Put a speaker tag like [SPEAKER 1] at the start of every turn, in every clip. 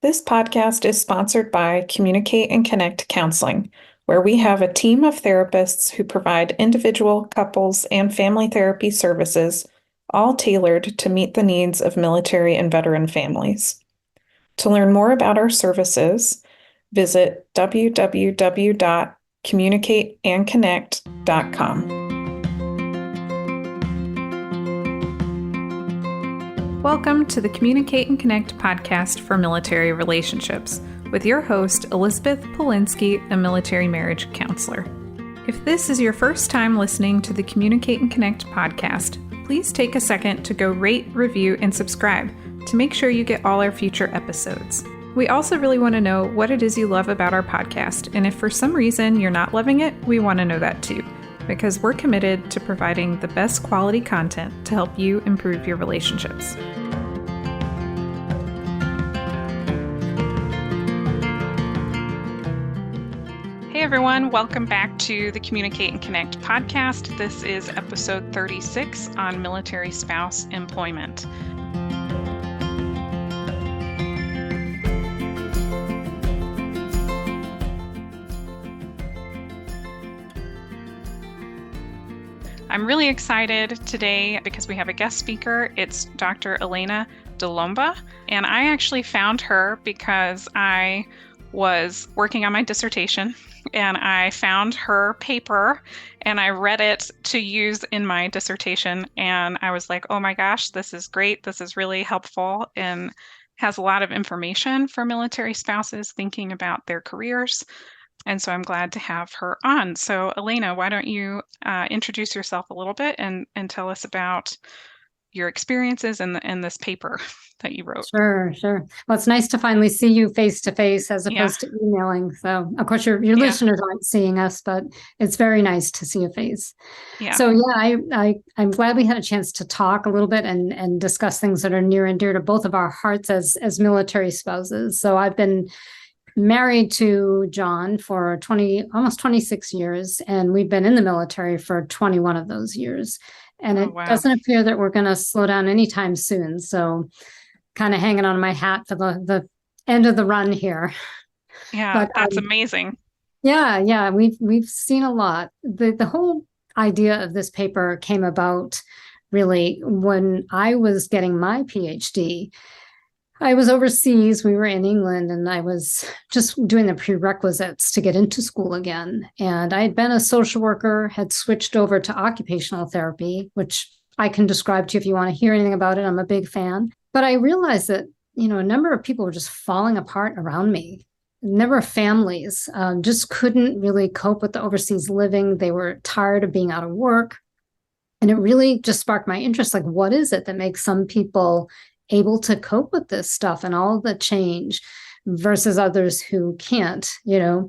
[SPEAKER 1] This podcast is sponsored by Communicate and Connect Counseling, where we have a team of therapists who provide individual, couples, and family therapy services, all tailored to meet the needs of military and veteran families. To learn more about our services, visit www.communicateandconnect.com. Welcome to the Communicate and Connect podcast for military relationships with your host, Elizabeth Polinsky, a military marriage counselor. If this is your first time listening to the Communicate and Connect podcast, please take a second to go rate, review, and subscribe to make sure you get all our future episodes. We also really want to know what it is you love about our podcast, and if for some reason you're not loving it, we want to know that too, because we're committed to providing the best quality content to help you improve your relationships. Hey everyone, welcome back to the Communicate and Connect podcast. This is episode 36 on military spouse employment. I'm really excited today because we have a guest speaker. It's Dr. Elaina DaLomba, and I actually found her because I was working on my dissertation and I found her paper and I read it to use in my dissertation, and I was like, oh my gosh, this is great. This is really helpful and has a lot of information for military spouses thinking about their careers. And so I'm glad to have her on. So Elaina, why don't you introduce yourself a little bit and tell us about your experiences in this paper that you wrote.
[SPEAKER 2] Sure. Well, it's nice to finally see you face to face as opposed to emailing. So, of course, your listeners aren't seeing us, but it's very nice to see a face.
[SPEAKER 1] Yeah.
[SPEAKER 2] So, I'm glad we had a chance to talk a little bit and discuss things that are near and dear to both of our hearts as military spouses. So, I've been married to John for almost 26 years, and we've been in the military for 21 of those years. And it doesn't appear that we're going to slow down anytime soon. So kind of hanging on my hat for the end of the run here.
[SPEAKER 1] Yeah, but, that's amazing.
[SPEAKER 2] Yeah. We've seen a lot. The whole idea of this paper came about really when I was getting my PhD. I was overseas. We were in England, and I was just doing the prerequisites to get into school again. And I had been a social worker, had switched over to occupational therapy, which I can describe to you if you want to hear anything about it. I'm a big fan. But I realized that, a number of people were just falling apart around me. A number of families just couldn't really cope with the overseas living. They were tired of being out of work. And it really just sparked my interest. Like, what is it that makes some people able to cope with this stuff and all the change versus others who can't,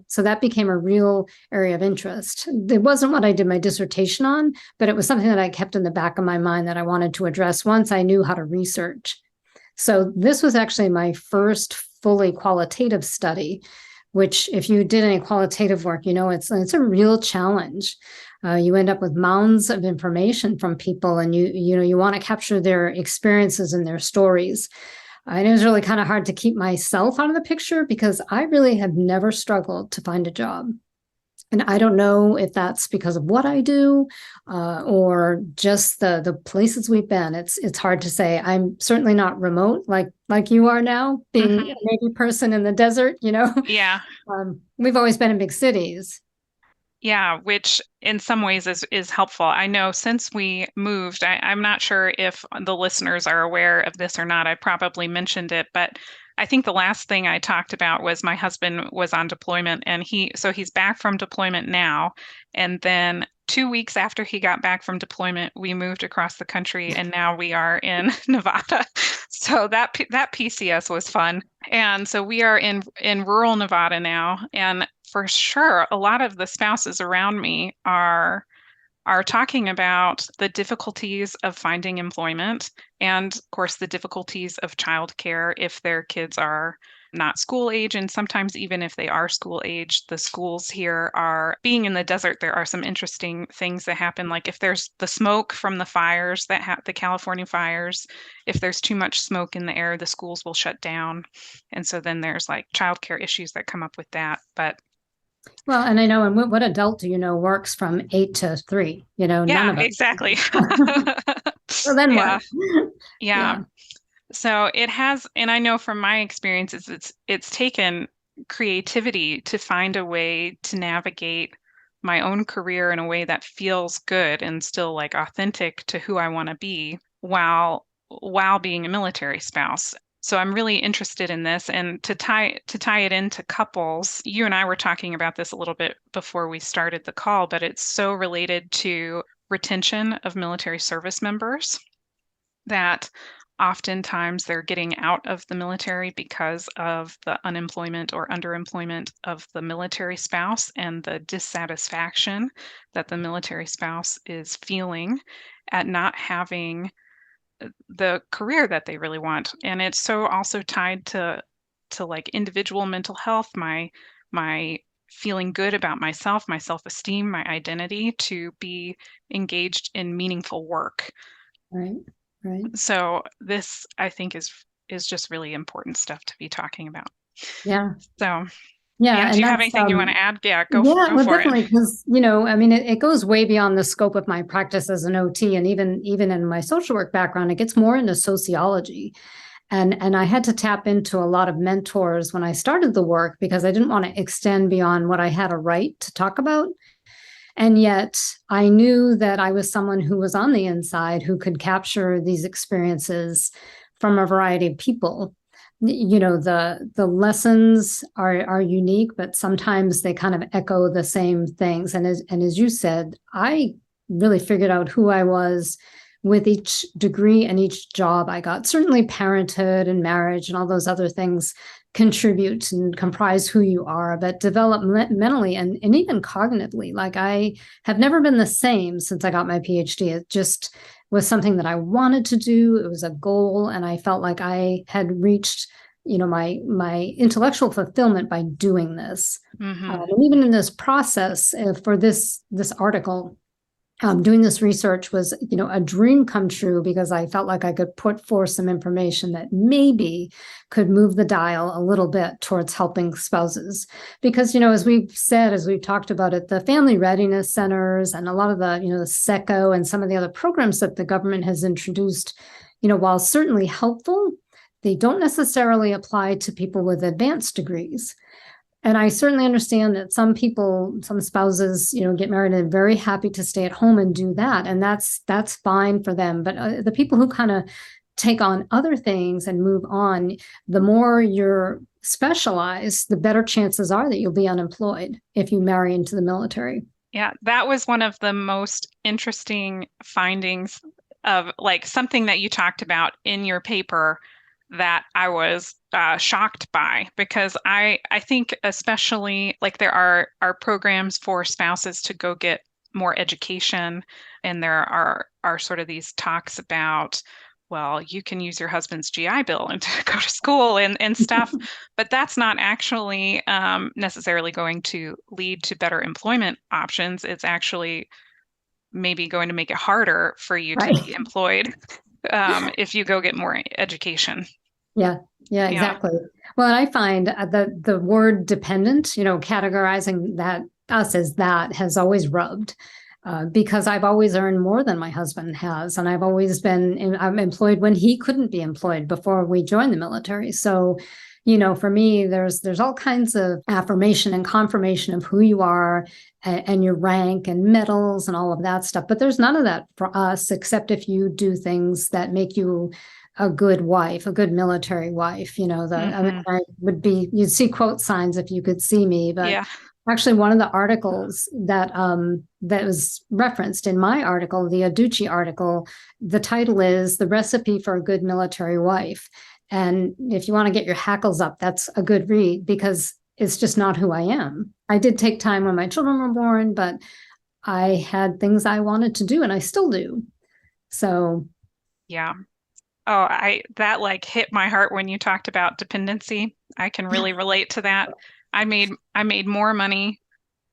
[SPEAKER 2] So that became a real area of interest. It wasn't what I did my dissertation on, but it was something that I kept in the back of my mind that I wanted to address once I knew how to research. So this was actually my first fully qualitative study, which if you did any qualitative work, it's a real challenge. You end up with mounds of information from people, and you want to capture their experiences and their stories. And it was really kind of hard to keep myself out of the picture because I really have never struggled to find a job. And I don't know if that's because of what I do or just the places we've been. It's hard to say. I'm certainly not remote like you are now, being a Navy person in the desert,
[SPEAKER 1] Yeah.
[SPEAKER 2] We've always been in big cities.
[SPEAKER 1] Yeah, which in some ways is helpful. I know since we moved, I'm not sure if the listeners are aware of this or not. I probably mentioned it, but I think the last thing I talked about was my husband was on deployment, and he's back from deployment now. And then 2 weeks after he got back from deployment, we moved across the country, and now we are in Nevada. So that PCS was fun. And so we are in rural Nevada now, and for sure, a lot of the spouses around me are talking about the difficulties of finding employment and, of course, the difficulties of childcare if their kids are not school age. And sometimes even if they are school age, the schools here are being in the desert. There are some interesting things that happen. Like if there's the smoke from the fires the California fires, if there's too much smoke in the air, the schools will shut down. And so then there's like childcare issues that come up with that. But
[SPEAKER 2] well, and I know, and what adult do you know works from 8 to 3? None
[SPEAKER 1] yeah,
[SPEAKER 2] of us.
[SPEAKER 1] exactly.
[SPEAKER 2] So then
[SPEAKER 1] Yeah.
[SPEAKER 2] what?
[SPEAKER 1] Yeah.
[SPEAKER 2] Yeah.
[SPEAKER 1] So it has, and I know from my experiences, it's taken creativity to find a way to navigate my own career in a way that feels good and still like authentic to who I want to be while being a military spouse. So I'm really interested in this, and to tie it into couples. You and I were talking about this a little bit before we started the call, but it's so related to retention of military service members that oftentimes they're getting out of the military because of the unemployment or underemployment of the military spouse and the dissatisfaction that the military spouse is feeling at not having the career that they really want. And it's so also tied to like individual mental health, my feeling good about myself, my self-esteem, my identity, to be engaged in meaningful work.
[SPEAKER 2] Right. Right.
[SPEAKER 1] So this, I think, is just really important stuff to be talking about.
[SPEAKER 2] Yeah.
[SPEAKER 1] So,
[SPEAKER 2] Yeah.
[SPEAKER 1] yeah, do
[SPEAKER 2] And
[SPEAKER 1] you have
[SPEAKER 2] that's,
[SPEAKER 1] anything you want to add? Yeah,
[SPEAKER 2] yeah,
[SPEAKER 1] go
[SPEAKER 2] well,
[SPEAKER 1] for it.
[SPEAKER 2] definitely, because, I mean, it goes way beyond the scope of my practice as an OT. And even in my social work background, it gets more into sociology. And I had to tap into a lot of mentors when I started the work because I didn't want to extend beyond what I had a right to talk about. And yet I knew that I was someone who was on the inside who could capture these experiences from a variety of people. The lessons are unique, but sometimes they kind of echo the same things. And as you said, I really figured out who I was with each degree and each job I got. Certainly parenthood and marriage and all those other things contribute and comprise who you are, but developmentally and even cognitively, like I have never been the same since I got my PhD. It just was something that I wanted to do. It was a goal, and I felt like I had reached my intellectual fulfillment by doing this. And even in this process for this article, doing this research was, a dream come true because I felt like I could put forth some information that maybe could move the dial a little bit towards helping spouses. Because, as we've talked about it, the family readiness centers and a lot of the SECO and some of the other programs that the government has introduced, while certainly helpful, they don't necessarily apply to people with advanced degrees. And I certainly understand that some spouses, get married and are very happy to stay at home and do that. And that's fine for them. But the people who kind of take on other things and move on, the more you're specialized, the better chances are that you'll be unemployed if you marry into the military.
[SPEAKER 1] Yeah, that was one of the most interesting findings of like something that you talked about in your paper that I was shocked by, because I think especially like there are programs for spouses to go get more education, and there are sort of these talks about, well, you can use your husband's GI Bill and to go to school and stuff, but that's not actually necessarily going to lead to better employment options. It's actually maybe going to make it harder for you to be employed if you go get more education.
[SPEAKER 2] Yeah, exactly. Well, and I find the word dependent, categorizing us as that has always rubbed because I've always earned more than my husband has. And I've always been I'm employed when he couldn't be employed before we joined the military. So, for me, there's all kinds of affirmation and confirmation of who you are and your rank and medals and all of that stuff. But there's none of that for us, except if you do things that make you a good wife, a good military wife. I mean, you'd see quote signs if you could see me, but actually one of the articles that was referenced in my article, the Aducci article, the title is The Recipe for a Good Military Wife. And if you want to get your hackles up, that's a good read because it's just not who I am. I did take time when my children were born, but I had things I wanted to do and I still do. So
[SPEAKER 1] yeah. Oh, that like hit my heart when you talked about dependency. I can really relate to that. I made more money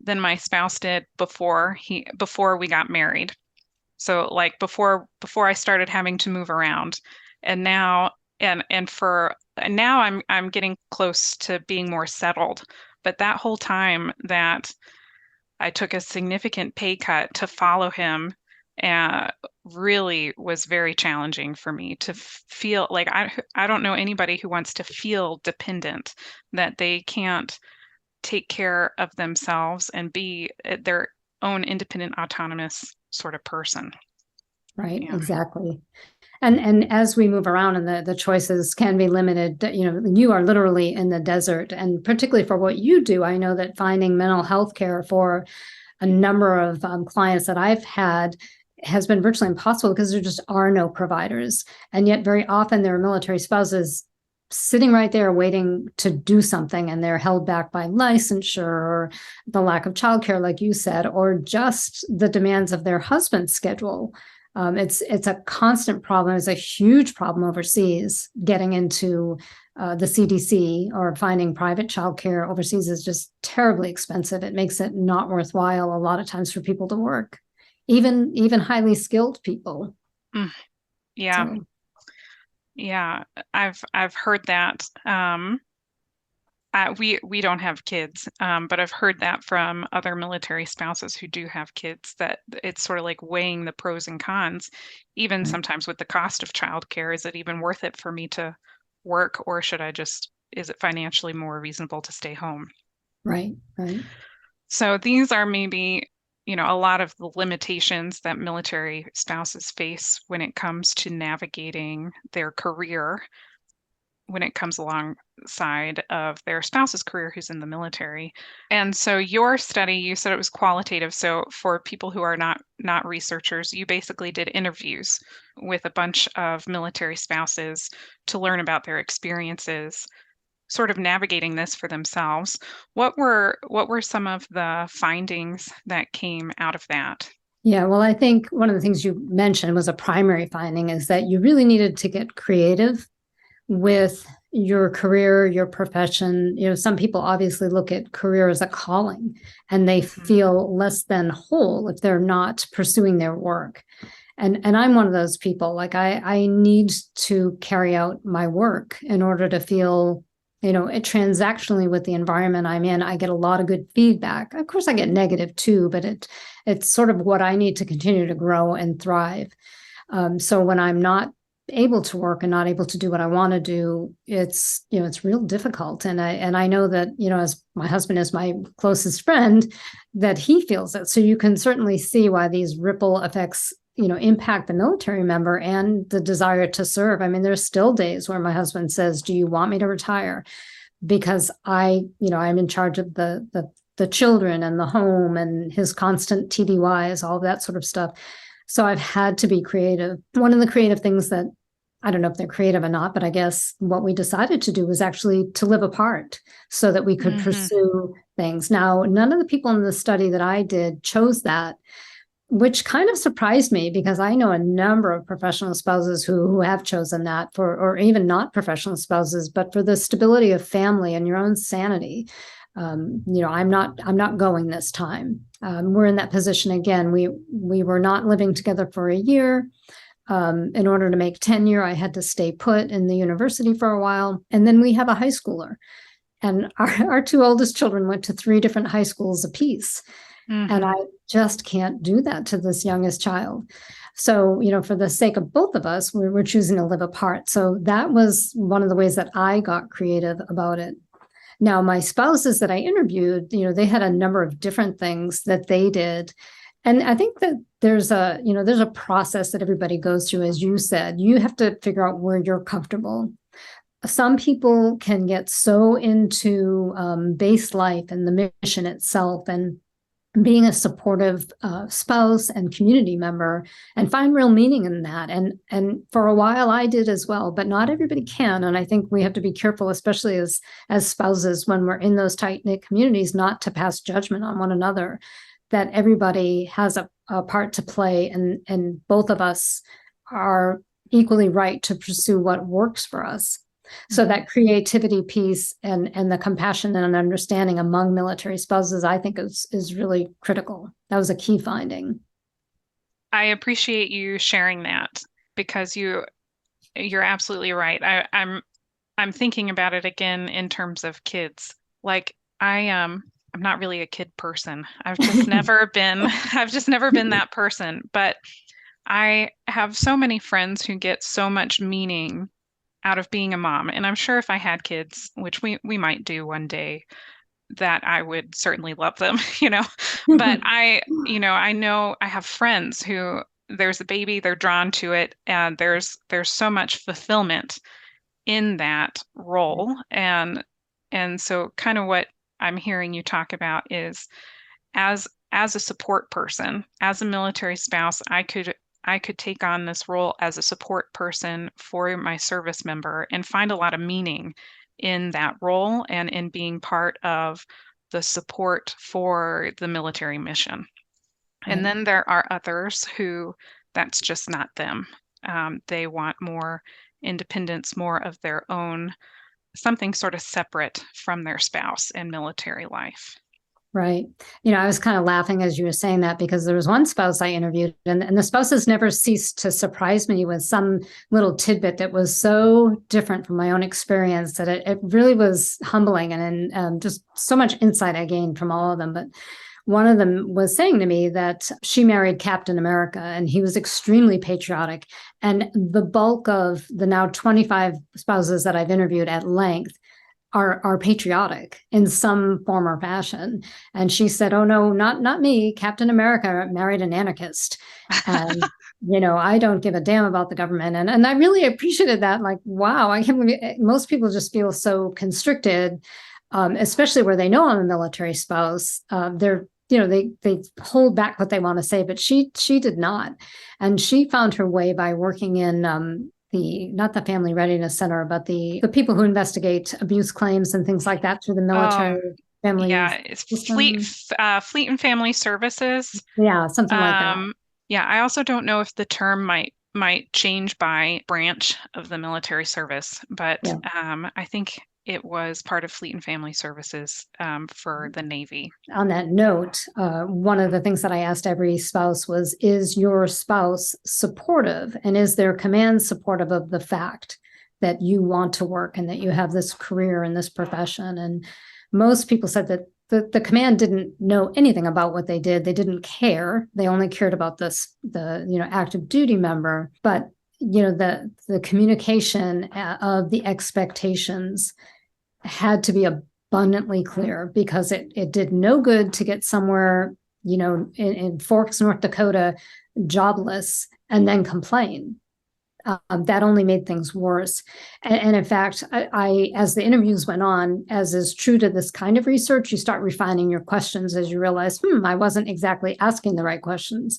[SPEAKER 1] than my spouse did before we got married. So like before I started having to move around. And now and now I'm getting close to being more settled. But that whole time that I took a significant pay cut to follow him, really was very challenging for me to feel like I don't know anybody who wants to feel dependent, that they can't take care of themselves and be their own independent, autonomous sort of person.
[SPEAKER 2] Right,
[SPEAKER 1] Yeah.
[SPEAKER 2] exactly. And as we move around and the choices can be limited, you are literally in the desert. And particularly for what you do, I know that finding mental health care for a number of clients that I've had has been virtually impossible because there just are no providers. And yet very often there are military spouses sitting right there waiting to do something, and they're held back by licensure or the lack of childcare, like you said, or just the demands of their husband's schedule. It's a constant problem. It's a huge problem overseas. Getting into the CDC or finding private childcare overseas is just terribly expensive. It makes it not worthwhile a lot of times for people to work, even highly skilled people.
[SPEAKER 1] Mm, yeah.
[SPEAKER 2] So,
[SPEAKER 1] Yeah. I've heard that. We don't have kids, but I've heard that from other military spouses who do have kids, that it's sort of like weighing the pros and cons, even
[SPEAKER 2] right,
[SPEAKER 1] sometimes with the cost of childcare. Is it even worth it for me to work, or is it financially more reasonable to stay home?
[SPEAKER 2] right, right.
[SPEAKER 1] So these are maybe, a lot of the limitations that military spouses face when it comes to navigating their career, when it comes alongside of their spouse's career who's in the military. And so your study, you said it was qualitative. So for people who are not researchers, you basically did interviews with a bunch of military spouses to learn about their experiences, sort of navigating this for themselves. What were some of the findings that came out of that?
[SPEAKER 2] Yeah, well, I think one of the things you mentioned was a primary finding is that you really needed to get creative with your career, your profession. Some people obviously look at career as a calling, and they feel less than whole if they're not pursuing their work. And I'm one of those people. Like I need to carry out my work in order to feel, transactionally with the environment I'm in. I get a lot of good feedback. Of course, I get negative too, but it's sort of what I need to continue to grow and thrive. So when I'm not able to work and not able to do what I want to do, it's real difficult. And I know that, as my husband is my closest friend, that he feels it. So you can certainly see why these ripple effects, impact the military member and the desire to serve. I mean, there's still days where my husband says, "Do you want me to retire?" Because I'm in charge of the children and the home and his constant TDYs, all that sort of stuff. So I've had to be creative. One of the creative things that, I don't know if they're creative or not, but I guess what we decided to do was actually to live apart so that we could pursue things. Now, none of the people in the study that I did chose that, which kind of surprised me because I know a number of professional spouses who have chosen that or even not professional spouses, but for the stability of family and your own sanity. I'm not going this time. We're in that position again. We were not living together for a year. In order to make tenure, I had to stay put in the university for a while. And then we have a high schooler. And our two oldest children went to 3 different high schools apiece. And I just can't do that to this youngest child. So, for the sake of both of us, we're choosing to live apart. So that was one of the ways that I got creative about it. Now, my spouses that I interviewed, they had a number of different things that they did. And I think that there's a process that everybody goes through. As you said, you have to figure out where you're comfortable. Some people can get so into base life and the mission itself and being a supportive spouse and community member and find real meaning in that. And for a while I did as well, but not everybody can. And I think we have to be careful, especially as spouses, when we're in those tight-knit communities, not to pass judgment on one another, that everybody has a part to play, and both of us are equally right to pursue what works for us. So that creativity piece and the compassion and understanding among military spouses, I think is really critical. That was a key finding.
[SPEAKER 1] I appreciate you sharing that because you're absolutely right. I'm thinking about it again in terms of kids. Like I'm not really a kid person. I've just never been that person, but I have so many friends who get so much meaning out of being a mom. And I'm sure if I had kids, which we might do one day, that I would certainly love them, you know. But I know I have friends who there's a baby, they're drawn to it, and there's so much fulfillment in that role. And so kind of what I'm hearing you talk about is as a support person, as a military spouse, I could take on this role as a support person for my service member and find a lot of meaning in that role and in being part of the support for the military mission.
[SPEAKER 2] Right.
[SPEAKER 1] And then there are others who that's just not them. They want more independence, more of their own, something sort of separate from their spouse and military life.
[SPEAKER 2] Right. I was kind of laughing as you were saying that because there was one spouse I interviewed, and the spouses never ceased to surprise me with some little tidbit that was so different from my own experience that it really was humbling and just so much insight I gained from all of them. But one of them was saying to me that she married Captain America and he was extremely patriotic. And the bulk of the now 25 spouses that I've interviewed at length are patriotic in some form or fashion. And she said, "Oh no, not me. Captain America married an anarchist. And I don't give a damn about the government." And I really appreciated that. Like, wow, I can't believe it. Most people just feel so constricted, especially where they know I'm a military spouse. They hold back what they want to say, but she did not. And she found her way by working in not the Family Readiness Center, but the people who investigate abuse claims and things like that through the military family.
[SPEAKER 1] Yeah, it's Fleet and Family Services.
[SPEAKER 2] Yeah, something like that.
[SPEAKER 1] Yeah, I also don't know if the term might change by branch of the military service, but I think it was part of Fleet and Family Services for the Navy.
[SPEAKER 2] On that note, one of the things that I asked every spouse was, is your spouse supportive? And is their command supportive of the fact that you want to work and that you have this career in this profession? And most people said that the command didn't know anything about what they did. They didn't care. They only cared about the active duty member. But the communication of the expectations had to be abundantly clear, because it did no good to get somewhere, in Forks, North Dakota, jobless and then complain. That only made things worse. And in fact, I, as the interviews went on, as is true to this kind of research, you start refining your questions as you realize, I wasn't exactly asking the right questions.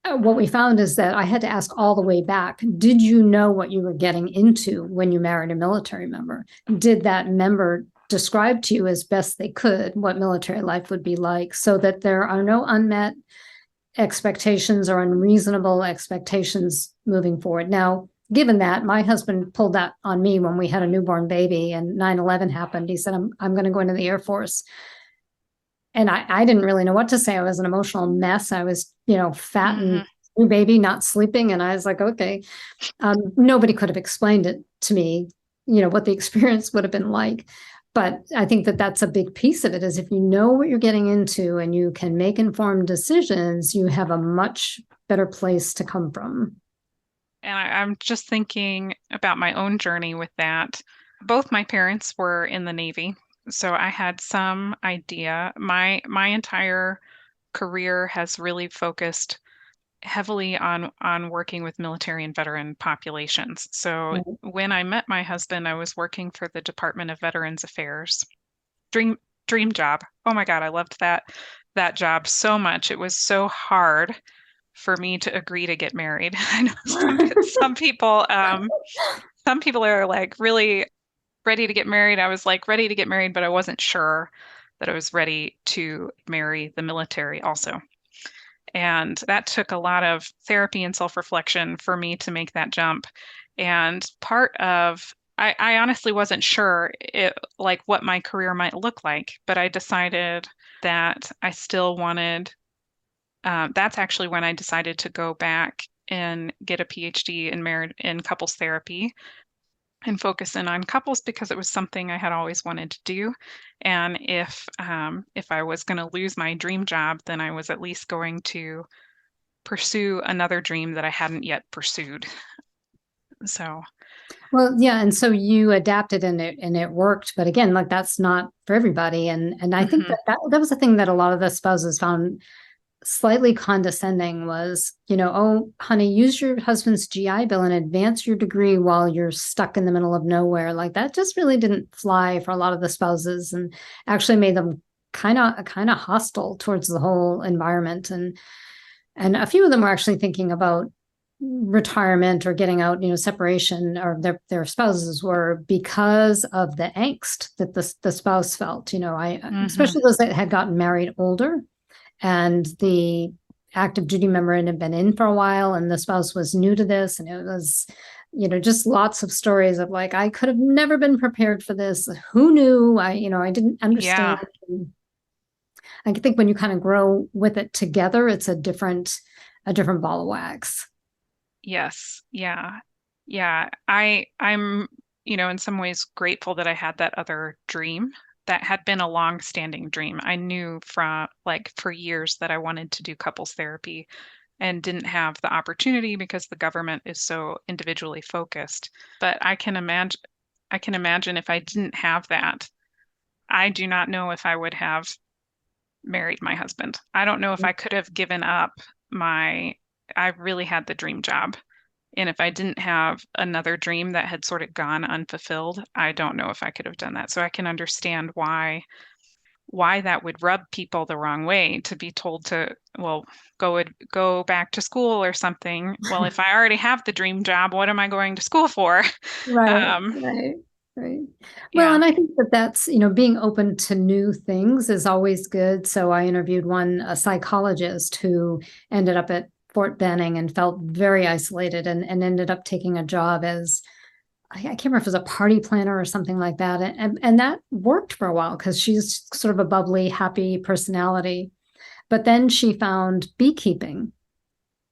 [SPEAKER 2] What we found is that I had to ask all the way back. Did you know what you were getting into when you married a military member? Did that member describe to you as best they could what military life would be like, so that there are no unmet expectations or unreasonable expectations moving forward? Now, given that, my husband pulled that on me when we had a newborn baby and 9/11 happened. He said, I'm going to go into the Air Force. And I didn't really know what to say. I was an emotional mess. I was, fat and new baby, not sleeping. And I was like, okay. Nobody could have explained it to me, what the experience would have been like. But I think that that's a big piece of it, is if you know what you're getting into and you can make informed decisions, you have a much better place to come from.
[SPEAKER 1] And I'm just thinking about my own journey with that. Both my parents were in the Navy, so I had some idea. My entire career has really focused heavily on working with military and veteran populations. So when I met my husband, I was working for the Department of Veterans Affairs. Dream job. Oh my God, I loved that job so much. It was so hard for me to agree to get married. I know some people are like really ready to get married. I was like ready to get married, but I wasn't sure that I was ready to marry the military also. And that took a lot of therapy and self-reflection for me to make that jump. And part of I honestly wasn't sure like what my career might look like, but I decided that I still wanted, that's actually when I decided to go back and get a PhD in marriage in couples therapy and focus in on couples because it was something I had always wanted to do. And if I was going to lose my dream job, then I was at least going to pursue another dream that I hadn't yet pursued. So,
[SPEAKER 2] Well, yeah, and so you adapted and it worked, but again, like that's not for everybody. And I think
[SPEAKER 1] mhm.
[SPEAKER 2] that was the thing that a lot of the spouses found slightly condescending was, oh, honey, use your husband's GI Bill and advance your degree while you're stuck in the middle of nowhere. Like that just really didn't fly for a lot of the spouses and actually made them kind of hostile towards the whole environment. And a few of them were actually thinking about retirement or getting out, separation or their spouses were because of the angst that the spouse felt. I
[SPEAKER 1] Mhm.
[SPEAKER 2] especially those that had gotten married older and the active duty member had been in for a while and the spouse was new to this, and it was just lots of stories of like, I could have never been prepared for this. Who knew? I didn't understand.
[SPEAKER 1] Yeah.
[SPEAKER 2] I think when you kind of grow with it together, it's a different ball of wax.
[SPEAKER 1] Yes. Yeah. Yeah. I'm, in some ways grateful that I had that other dream that had been a long-standing dream. I knew from like for years that I wanted to do couples therapy and didn't have the opportunity because the government is so individually focused. But I can imagine if I didn't have that, I do not know if I would have married my husband. I don't know if I could have given up my I really had the dream job. And if I didn't have another dream that had sort of gone unfulfilled, I don't know if I could have done that. So I can understand why that would rub people the wrong way to be told to, well, go back to school or something. Well, if I already have the dream job, what am I going to school for?
[SPEAKER 2] Right,
[SPEAKER 1] Um,
[SPEAKER 2] right, right. Well,
[SPEAKER 1] yeah.
[SPEAKER 2] and I think that that's, being open to new things is always good. So I interviewed a psychologist who ended up at Fort Benning and felt very isolated and ended up taking a job as, I can't remember if it was a party planner or something like that. And that worked for a while because she's sort of a bubbly, happy personality. But then she found beekeeping.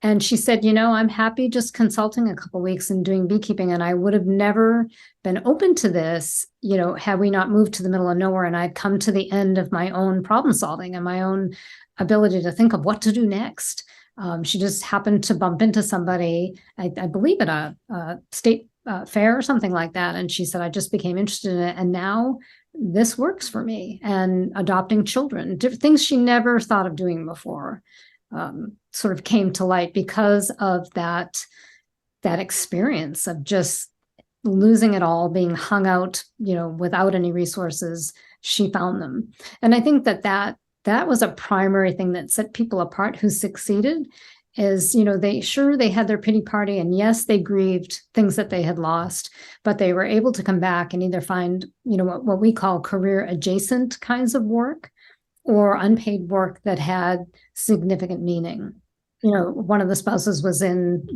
[SPEAKER 2] And she said, I'm happy just consulting a couple weeks and doing beekeeping. And I would have never been open to this, had we not moved to the middle of nowhere and I'd come to the end of my own problem solving and my own ability to think of what to do next. She just happened to bump into somebody, I believe at a state fair or something like that. And she said, I just became interested in it. And now this works for me, and adopting children, things she never thought of doing before, sort of came to light because of that experience of just losing it all, being hung out, without any resources. She found them, and I think that was a primary thing that set people apart who succeeded. Is they had their pity party, and yes, they grieved things that they had lost, but they were able to come back and either find what we call career adjacent kinds of work or unpaid work that had significant meaning. One of the spouses was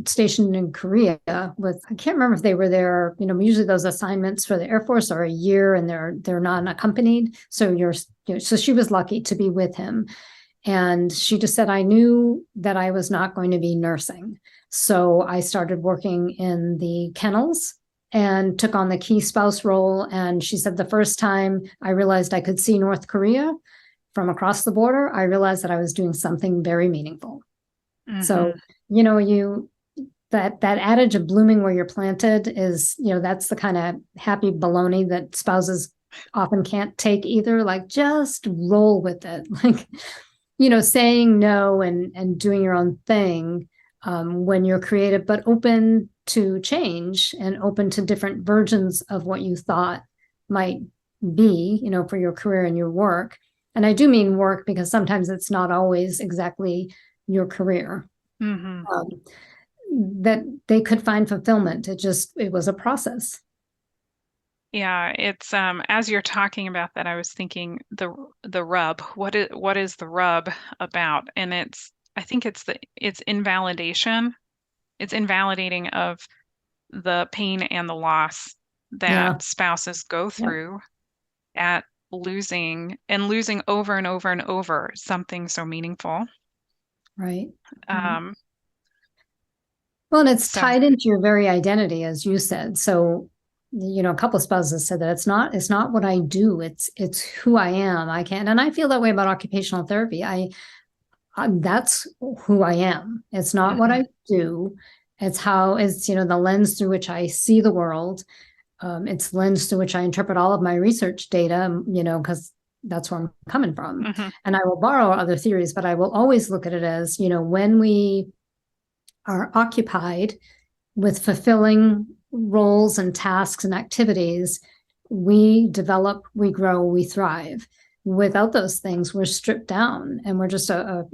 [SPEAKER 2] stationed in Korea with, I can't remember if they were there, usually those assignments for the Air Force are a year and they're non-accompanied. So she was lucky to be with him. And she just said, I knew that I was not going to be nursing. So I started working in the kennels and took on the key spouse role. And she said, the first time I realized I could see North Korea from across the border, I realized that I was doing something very meaningful. So,
[SPEAKER 1] Hmm.
[SPEAKER 2] you that adage of blooming where you're planted is, that's the kind of happy baloney that spouses often can't take either. Like just roll with it. Like, saying no and doing your own thing, when you're creative, but open to change and open to different versions of what you thought might be, for your career and your work. And I do mean work because sometimes it's not always exactly your career.
[SPEAKER 1] Hmm.
[SPEAKER 2] Um, that they could find fulfillment. It was a process.
[SPEAKER 1] Yeah, it's as you're talking about that, I was thinking the rub. What is the rub about? And I think it's invalidation. It's invalidating of the pain and the loss that spouses go
[SPEAKER 2] Yeah.
[SPEAKER 1] through at losing over and over and over something so meaningful.
[SPEAKER 2] Right.
[SPEAKER 1] Um,
[SPEAKER 2] Well, and it's
[SPEAKER 1] so
[SPEAKER 2] tied into your very identity, as you said. So, a couple of spouses said that it's not what I do, it's who I am. I can't, and I feel that way about occupational therapy. That's who I am. It's not what I do. It's the lens through which I see the world. It's lens through which I interpret all of my research data, because that's where I'm coming from. And I will borrow other theories, but I will always look at it as, when we are occupied with fulfilling roles and tasks and activities, we develop, we grow, we thrive. Without those things, we're stripped down and we're just a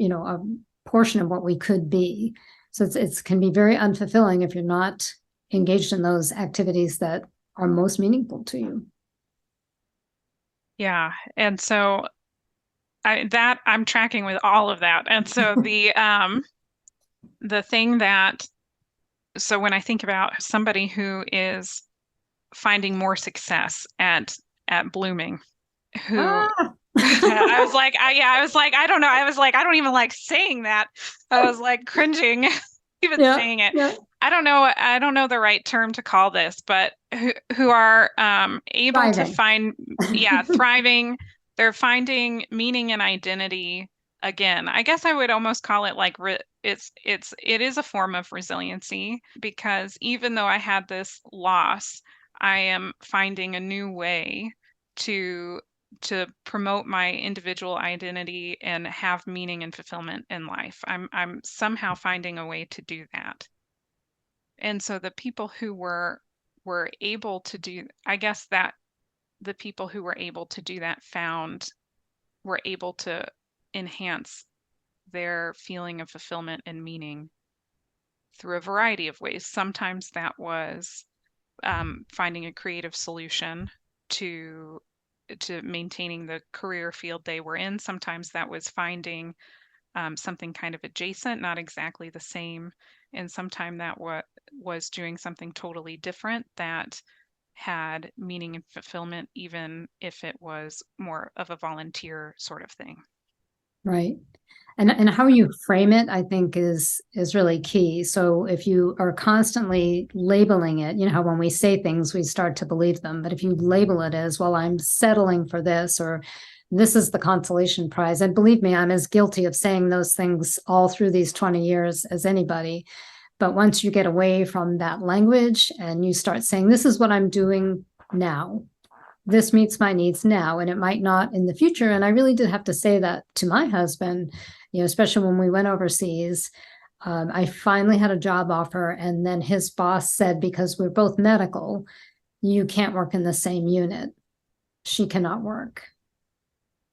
[SPEAKER 2] portion of what we could be. So it can be very unfulfilling if you're not engaged in those activities that are most meaningful to you.
[SPEAKER 1] yeah, and so I'm tracking with all of that. And so the thing so when I think about somebody who is finding more success at blooming, who I was like, I don't know. I was like, I don't even like saying that. I was like cringing even saying it.
[SPEAKER 2] Yeah.
[SPEAKER 1] I don't know the right term to call this, but who are able
[SPEAKER 2] Thriving.
[SPEAKER 1] to find, thriving. They're finding meaning and identity again. I guess I would almost call it like it is a form of resiliency, because even though I had this loss, I am finding a new way to promote my individual identity and have meaning and fulfillment in life. I'm somehow finding a way to do that. And so the people who were able to do, I guess that the people who were able to do that were able to enhance their feeling of fulfillment and meaning through a variety of ways. Sometimes that was finding a creative solution to maintaining the career field they were in. Sometimes that was finding something kind of adjacent, not exactly the same. And sometimes that was doing something totally different that had meaning and fulfillment, even if it was more of a volunteer sort of thing.
[SPEAKER 2] Right. And how you frame it, I think, is really key. So if you are constantly labeling it, how when we say things, we start to believe them. But if you label it as, well, I'm settling for this, or this is the consolation prize. And believe me, I'm as guilty of saying those things all through these 20 years as anybody. But once you get away from that language and you start saying, this is what I'm doing now, this meets my needs now, and it might not in the future. And I really did have to say that to my husband, especially when we went overseas. I finally had a job offer, and then his boss said, because we're both medical, you can't work in the same unit. She cannot work.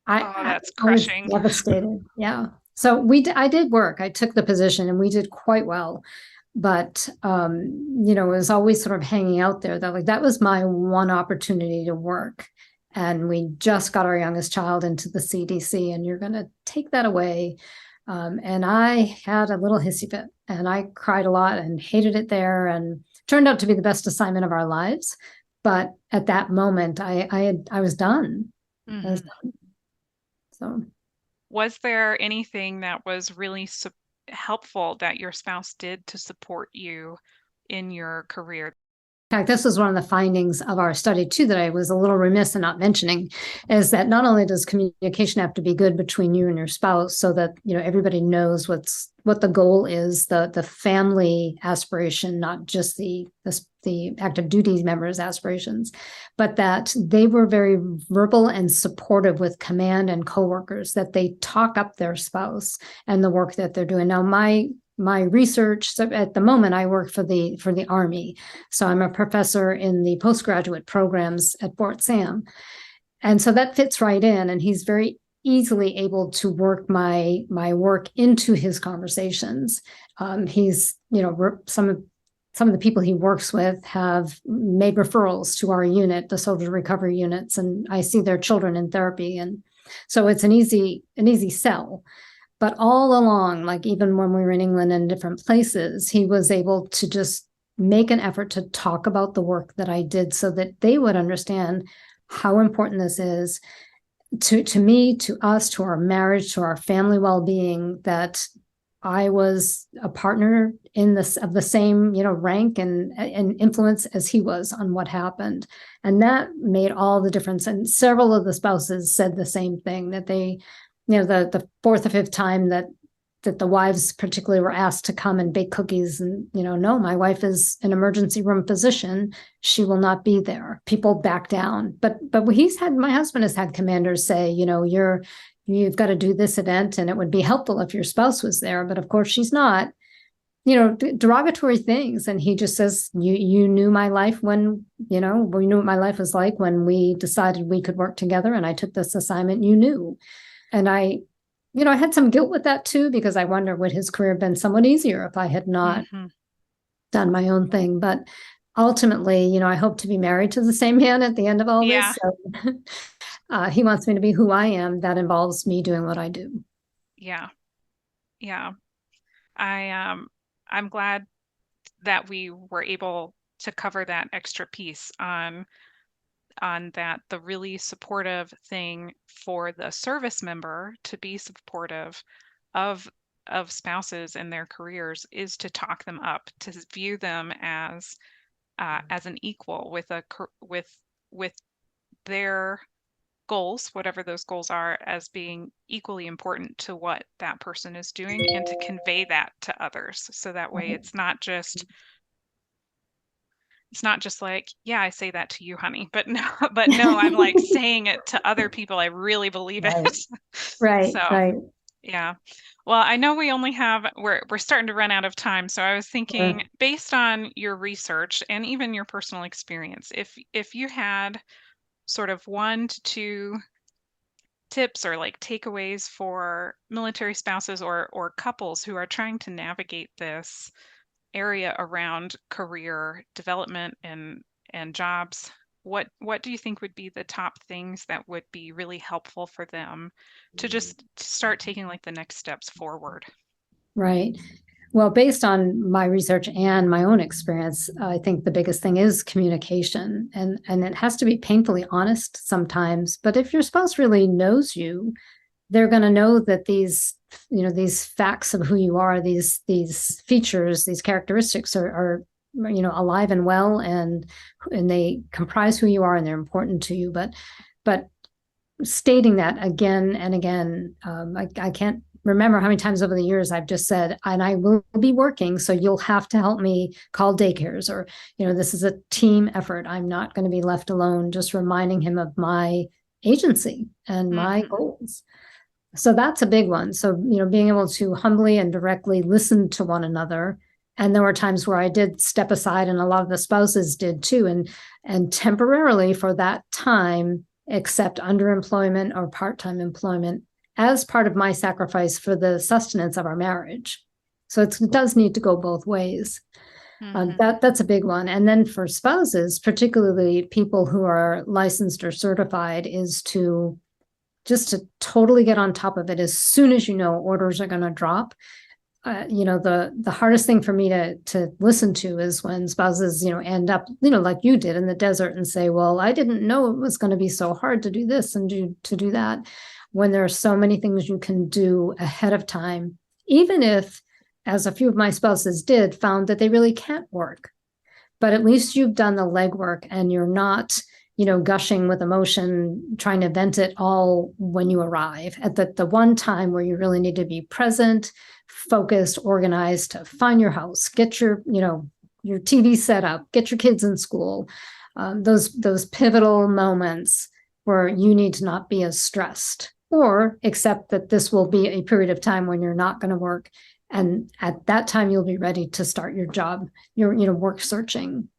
[SPEAKER 1] That's crushing.
[SPEAKER 2] I was devastated. Yeah. So I did work. I took the position and we did quite well. But, it was always sort of hanging out there that was my one opportunity to work. And we just got our youngest child into the CDC, and you're going to take that away. And I had a little hissy fit, and I cried a lot and hated it there, and turned out to be the best assignment of our lives. But at that moment, I was done.
[SPEAKER 1] Mm-hmm.
[SPEAKER 2] I was done. So,
[SPEAKER 1] was there anything that was really helpful that your spouse did to support you in your career?
[SPEAKER 2] In fact, this was one of the findings of our study too that I was a little remiss in not mentioning, is that not only does communication have to be good between you and your spouse, so that everybody knows what the goal is, the family aspiration, not just the active duty members' aspirations, but that they were very verbal and supportive with command and coworkers, that they talk up their spouse and the work that they're doing. Now, my research, so at the moment, I work for the Army. So I'm a professor in the postgraduate programs at Fort Sam. And so that fits right in. And he's very easily able to work my work into his conversations. He's, some of the people he works with have made referrals to our unit, the soldier recovery units, and I see their children in therapy. And so it's an easy sell. But all along, like even when we were in England and different places, he was able to just make an effort to talk about the work that I did so that they would understand how important this is to me, to us, to our marriage, to our family well-being, that I was a partner in this of the same, rank and influence as he was on what happened. And that made all the difference. And several of the spouses said the same thing, that they, the fourth or fifth time that the wives particularly were asked to come and bake cookies, and no, my wife is an emergency room physician, she will not be there. People back down. But my husband has had commanders say, you've got to do this event and it would be helpful if your spouse was there, but of course she's not. Derogatory things. And he just says, you knew my life when, we knew what my life was like when we decided we could work together and I took this assignment, you knew. And I had some guilt with that too, because I wonder, would his career have been somewhat easier if I had not done my own thing? But ultimately, I hope to be married to the same man at the end of all this. So he wants me to be who I am. That involves me doing what I do.
[SPEAKER 1] Yeah. I'm glad that we were able to cover that extra piece on that. The really supportive thing for the service member to be supportive of spouses and their careers is to talk them up, to view them as an equal with their goals, whatever those goals are, as being equally important to what that person is doing, and to convey that to others. So that way it's not just like, yeah, I say that to you, honey, but no, I'm like saying it to other people. I really believe it.
[SPEAKER 2] Right.
[SPEAKER 1] So, yeah. Well, I know we only have, we're starting to run out of time. So I was thinking, based on your research and even your personal experience, if you had sort of 1 to 2 tips or like takeaways for military spouses or couples who are trying to navigate this area around career development and jobs, what do you think would be the top things that would be really helpful for them to just start taking like the next steps forward?
[SPEAKER 2] Right. Well, based on my research and my own experience, I think the biggest thing is communication, and it has to be painfully honest sometimes. But if your spouse really knows you, they're going to know that these facts of who you are, these features, these characteristics are alive and well, and they comprise who you are, and they're important to you. But stating that again and again, I can't remember how many times over the years I've just said, and I will be working, so you'll have to help me call daycares, or, this is a team effort. I'm not going to be left alone. Just reminding him of my agency and my goals. So that's a big one. So, being able to humbly and directly listen to one another. And there were times where I did step aside, and a lot of the spouses did too, and temporarily for that time accept underemployment or part-time employment as part of my sacrifice for the sustenance of our marriage. So it does need to go both ways. That's a big one. And then for spouses, particularly people who are licensed or certified, is to totally get on top of it as soon as orders are going to drop. The hardest thing for me to listen to is when spouses, end up, like you did in the desert, and say, well, I didn't know it was going to be so hard to do this and to do that, when there are so many things you can do ahead of time, even if, as a few of my spouses did, found that they really can't work. But at least you've done the legwork, and you're not, gushing with emotion, trying to vent it all when you arrive at the one time where you really need to be present, focused, organized, to find your house, get your TV set up, get your kids in school. Those pivotal moments where you need to not be as stressed, or accept that this will be a period of time when you're not going to work. And at that time, you'll be ready to start your job, your work searching.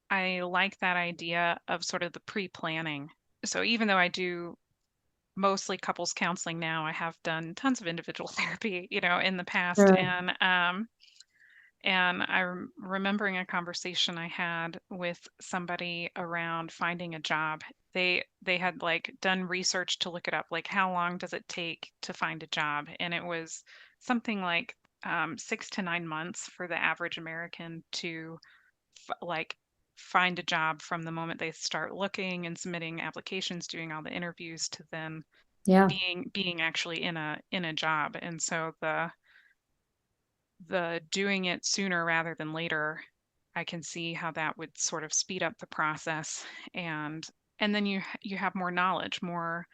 [SPEAKER 1] I like that idea of sort of the pre-planning. So even though I do mostly couples counseling now, I have done tons of individual therapy, in the past.
[SPEAKER 2] Sure.
[SPEAKER 1] And I'm remembering a conversation I had with somebody around finding a job. They had like done research to look it up, like how long does it take to find a job? And it was something like 6 to 9 months for the average American to like find a job from the moment they start looking and submitting applications, doing all the interviews, to then
[SPEAKER 2] Yeah.
[SPEAKER 1] being actually in a job. And so the doing it sooner rather than later, I can see how that would sort of speed up the process, and then you have more knowledge, more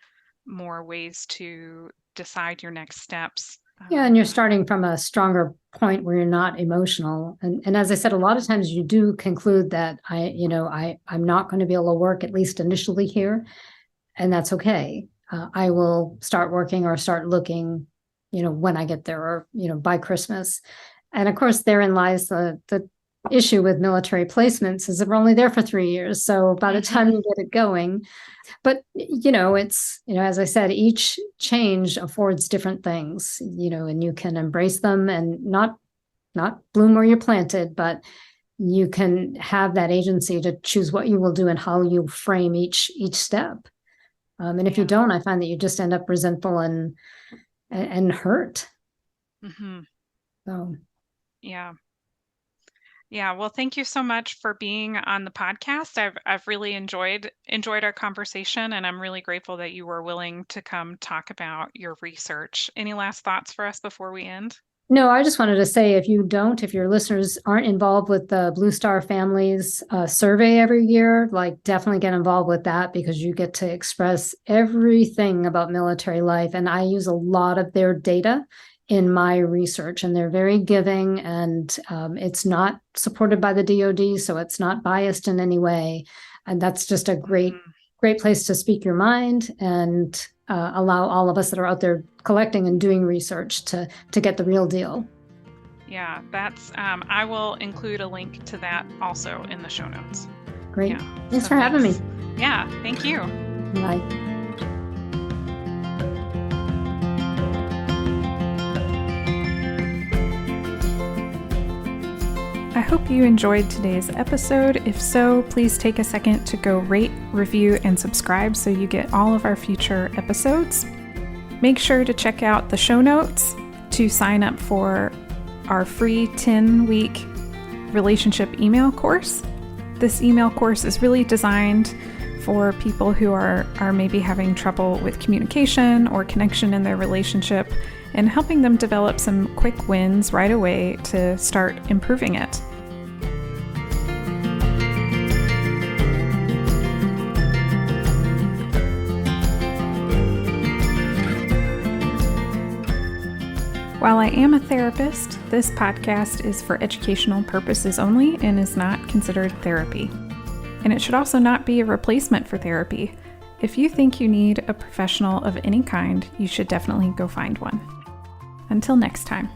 [SPEAKER 1] ways to decide your next steps.
[SPEAKER 2] Yeah, and you're starting from a stronger point where you're not emotional. And as I said, a lot of times you do conclude that I'm not going to be able to work at least initially here, and that's okay. I will start working or start looking, when I get there, or by Christmas. And of course, therein lies the issue with military placements, is that we're only there for 3 years. So by the time you get it going, but it's, as I said, each change affords different things, and you can embrace them and not bloom where you're planted, but you can have that agency to choose what you will do and how you frame each step. And if you don't, I find that you just end up resentful and hurt. So
[SPEAKER 1] yeah, well, thank you so much for being on the podcast. I've really enjoyed our conversation, and I'm really grateful that you were willing to come talk about your research. Any last thoughts for us before we end?
[SPEAKER 2] No, I just wanted to say, if your listeners aren't involved with the Blue Star Families survey every year, definitely get involved with that, because you get to express everything about military life. And I use a lot of their data in my research, and they're very giving, and it's not supported by the DoD, so it's not biased in any way. And that's just a great place to speak your mind and allow all of us that are out there collecting and doing research to get the real deal.
[SPEAKER 1] Yeah, that's I will include a link to that also in the show notes.
[SPEAKER 2] Great. Thanks for having me.
[SPEAKER 1] Yeah, thank you.
[SPEAKER 2] Bye.
[SPEAKER 1] I hope you enjoyed today's episode. If so, please take a second to go rate, review, and subscribe so you get all of our future episodes. Make sure to check out the show notes to sign up for our free 10-week relationship email course. This email course is really designed for people who are maybe having trouble with communication or connection in their relationship, and helping them develop some quick wins right away to start improving it. While I am a therapist, this podcast is for educational purposes only and is not considered therapy. And it should also not be a replacement for therapy. If you think you need a professional of any kind, you should definitely go find one. Until next time.